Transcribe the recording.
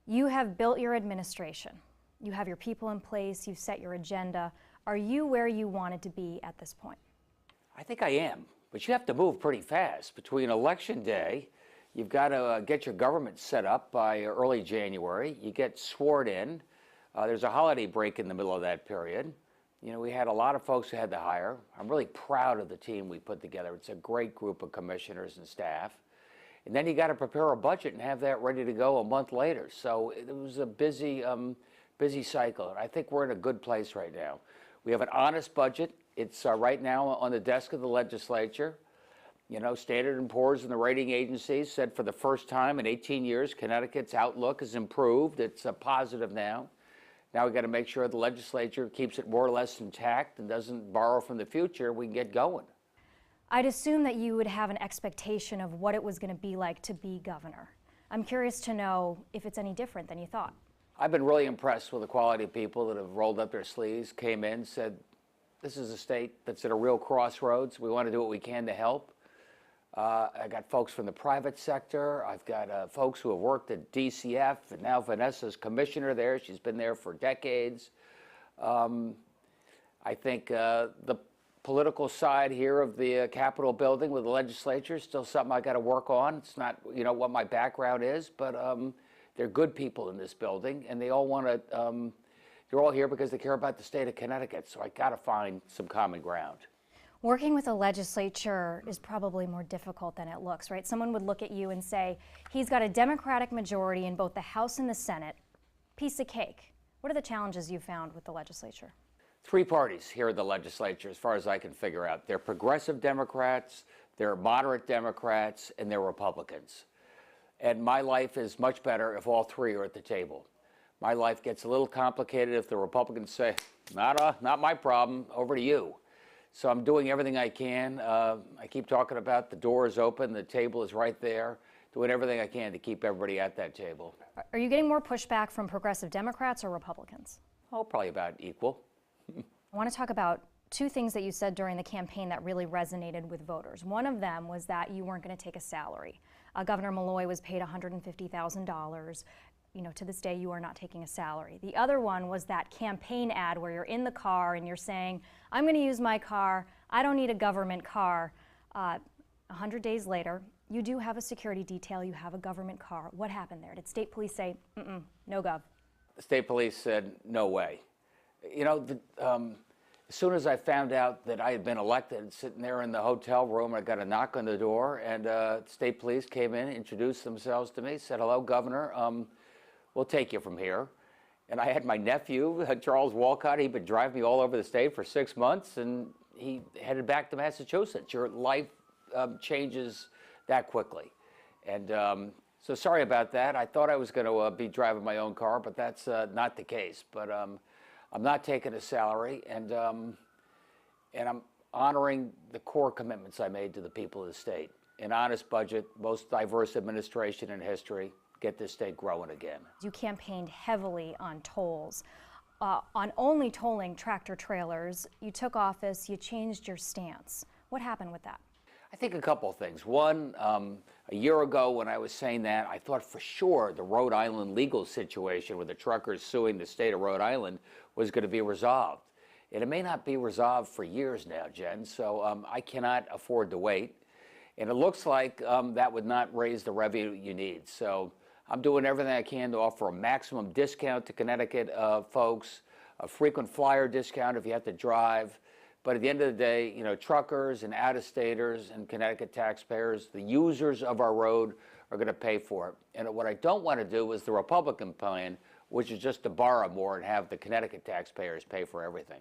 You have built your administration. You have your people in place. You've set your agenda. Are you where you wanted to be at this point? I think I am, but you have to move pretty fast. Between Election Day, you've got to get your government set up by early January. You get sworn in. There's a holiday break in the middle of that period. You know, we had a lot of folks who had to hire. I'm really proud of the team we put together. It's a great group of commissioners and staff. And then you got to prepare a budget and have that ready to go a month later. So it was a busy cycle. And I think we're in a good place right now. We have an honest budget. It's right now on the desk of the legislature. You know, Standard & Poor's and the rating agencies said for the first time in 18 years, Connecticut's outlook has improved. It's positive now. Now we've got to make sure the legislature keeps it more or less intact and doesn't borrow from the future. We can get going. I'd assume that you would have an expectation of what it was going to be like to be governor. I'm curious to know if it's any different than you thought. I've been really impressed with the quality of people that have rolled up their sleeves, came in, said, this is a state that's at a real crossroads. We want to do what we can to help. I got folks from the private sector. I've got folks who have worked at DCF, and now Vanessa's commissioner there. She's been there for decades. I think the political side here of the Capitol building with the legislature is still something I got to work on. It's not, you know, what my background is, but they're good people in this building, and they all want to, they're all here because they care about the state of Connecticut, so I got to find some common ground. Working with a legislature is probably more difficult than it looks, right? Someone would look at you and say, he's got a Democratic majority in both the House and the Senate. Piece of cake. What are the challenges you found with the legislature? Three parties here in the legislature, as far as I can figure out. They're progressive Democrats, they're moderate Democrats, and they're Republicans. And my life is much better if all three are at the table. My life gets a little complicated if the Republicans say, not my problem, over to you. So I'm doing everything I can. I keep talking about the door is open, the table is right there, doing everything I can to keep everybody at that table. Are you getting more pushback from progressive Democrats or Republicans? Oh, probably about equal. I want to talk about two things that you said during the campaign that really resonated with voters. One of them was that you weren't going to take a salary. Governor Malloy was paid $150,000. You know, to this day, you are not taking a salary. The other one was that campaign ad where you're in the car and you're saying, I'm going to use my car. I don't need a government car. 100 days later, you do have a security detail. You have a government car. What happened there? Did state police say, no gov? The state police said, no way. You know, as soon as I found out that I had been elected, sitting there in the hotel room, I got a knock on the door, and state police came in, introduced themselves to me, said, hello, Governor, we'll take you from here. And I had my nephew, Charles Walcott. He'd been driving me all over the state for 6 months, and he headed back to Massachusetts. Your life changes that quickly. And so sorry about that. I thought I was going to be driving my own car, but that's not the case. But I'm not taking a salary, and I'm honoring the core commitments I made to the people of the state. An honest budget, most diverse administration in history, get this state growing again. You campaigned heavily on tolls, on only tolling tractor trailers. You took office, you changed your stance. What happened with that? I think a couple of things. One, a year ago when I was saying that, I thought for sure the Rhode Island legal situation with the truckers suing the state of Rhode Island was going to be resolved. And it may not be resolved for years now, Jen, so I cannot afford to wait. And it looks like that would not raise the revenue you need. So I'm doing everything I can to offer a maximum discount to Connecticut folks, a frequent flyer discount if you have to drive. But at the end of the day, you know, truckers and out-of-staters and Connecticut taxpayers, the users of our road, are going to pay for it. And what I don't want to do is the Republican plan, which is just to borrow more and have the Connecticut taxpayers pay for everything.